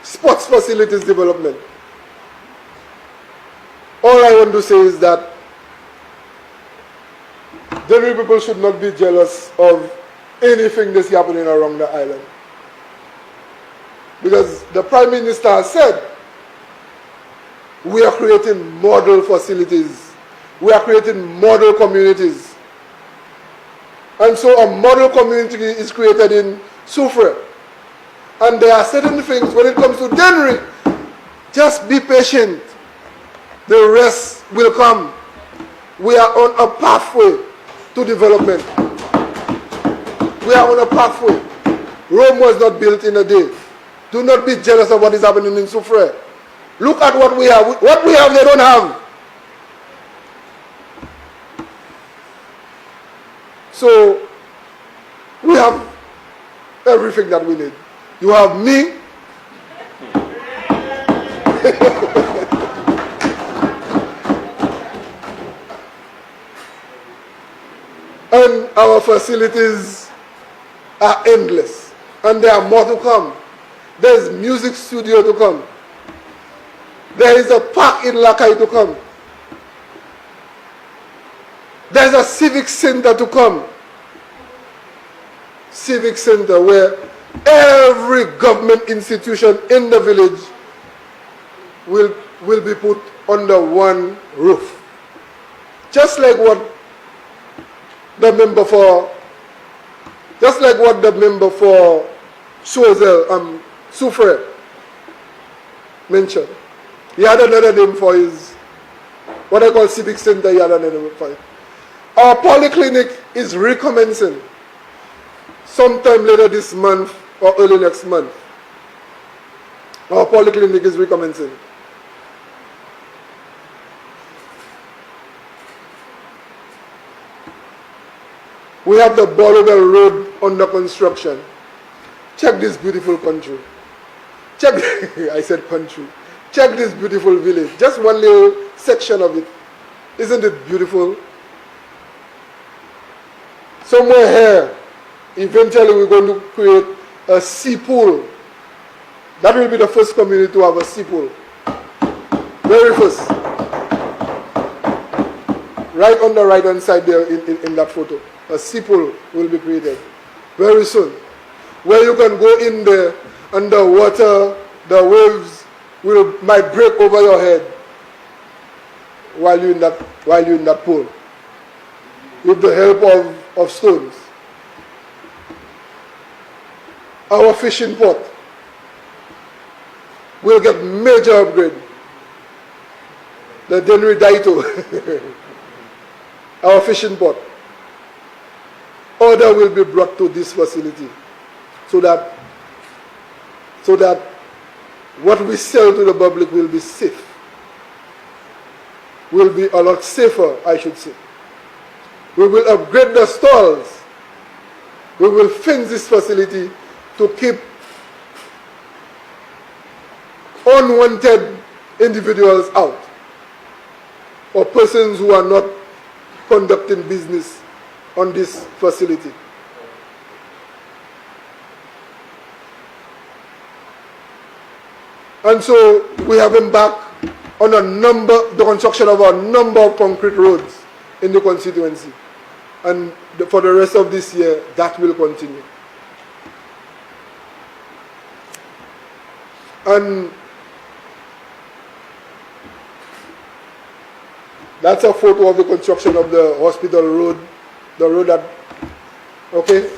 Sports facilities development. All I want to say is that Dennery people should not be jealous of anything that's happening around the island. Because the Prime Minister has said, we are creating model facilities. We are creating model communities. And so a model community is created in Soufrière. And there are certain things when it comes to Dennery, just be patient. The rest will come. We are on a pathway to development. We are on a pathway. Rome was not built in a day. Do not be jealous of what is happening in Soufrière. Look at what we have. What we have, they don't have. So, we have everything that we need. You have me. And our facilities are endless. And there are more to come. There's music studio to come. There is a park in Lakai to come. There's a civic center to come. Civic center where every government institution in the village will be put under one roof. Just like what the member for Soufrière mentioned. He had another name for his what I call Civic Center yard and then fight. Our polyclinic is recommencing sometime later this month or early next month. Our polyclinic is recommencing. We have the Borrowell Road under construction. Check this beautiful country. Check, I said country. Check this beautiful village. Just one little section of it. Isn't it beautiful? Somewhere here, eventually we're going to create a sea pool. That will be the first community to have a sea pool. Very first. Right on the right hand side there in that photo. A sea pool will be created very soon. Where you can go in there underwater, the waves might break over your head while you're in that pool. With the help of stones. Our fishing port will get major upgrade. The Dennery South. Our fishing port. Order will be brought to this facility so that what we sell to the public will be safe. Will be a lot safer, I should say. We will upgrade the stalls. We will fence this facility to keep unwanted individuals out, or persons who are not conducting business on this facility. And so we have embarked on the construction of a number of concrete roads in the constituency. And for the rest of this year, that will continue. And that's a photo of the construction of the hospital road, the road that, okay?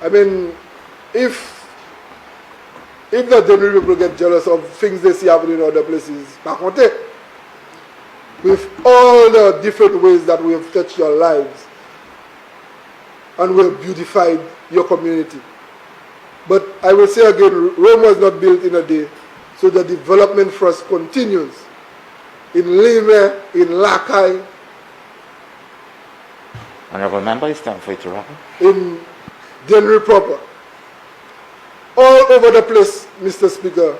I mean, if the Dennery people get jealous of things they see happening in other places, back on it, with all the different ways that we have touched your lives and we have beautified your community. But I will say again, Rome was not built in a day, so the development for us continues in Lime, in Lakai. Honorable Member, it's time for you to wrap up. In Dennery proper. All over the place, Mr. Speaker,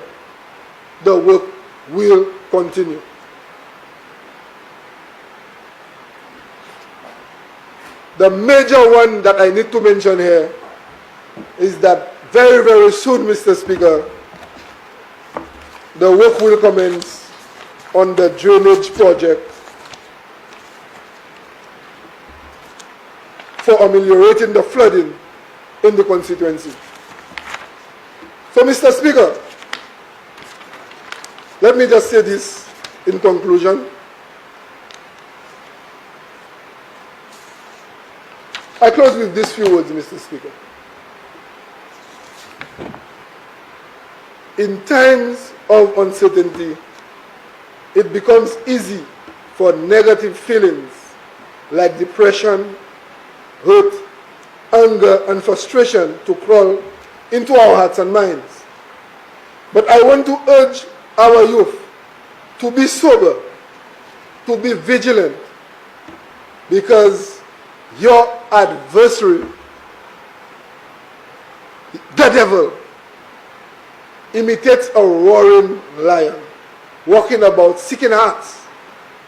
the work will continue. The major one that I need to mention here is that very, very soon, Mr. Speaker, the work will commence on the drainage project for ameliorating the flooding in the constituency. So, Mr. Speaker, let me just say this in conclusion. I close with these few words, Mr. Speaker. In times of uncertainty, it becomes easy for negative feelings like depression, hurt, anger, and frustration to crawl into our hearts and minds. But I want to urge our youth to be sober, to be vigilant, because your adversary, the devil, imitates a roaring lion, walking about seeking hearts,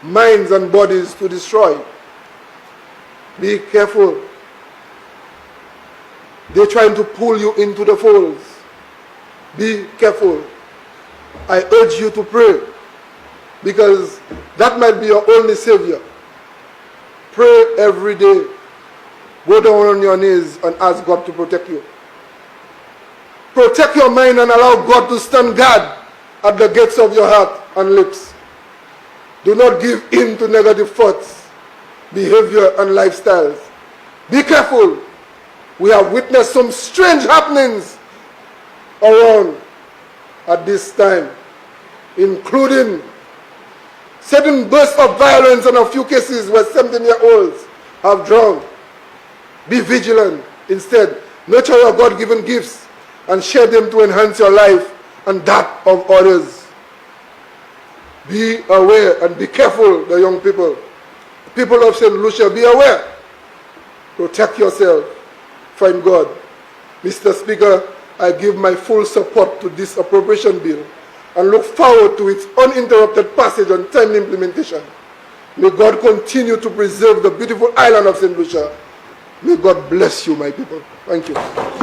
minds, and bodies to destroy. Be careful. They're trying to pull you into the folds. Be careful. I urge you to pray, because that might be your only savior. Pray every day. Go down on your knees and ask God to protect you. Protect your mind and allow God to stand guard at the gates of your heart and lips. Do not give in to negative thoughts, behavior, and lifestyles. Be careful. We have witnessed some strange happenings around at this time, including Certain bursts of violence and a few cases where 17-year-olds have drowned. Be vigilant. Instead, nurture your God-given gifts and share them to enhance your life and that of others. Be aware and be careful, the young people. People of St. Lucia, be aware. Protect yourself. Find God. Mr. Speaker, I give my full support to this appropriation bill and look forward to its uninterrupted passage and timely implementation. May God continue to preserve the beautiful island of St. Lucia. May God bless you, my people. Thank you.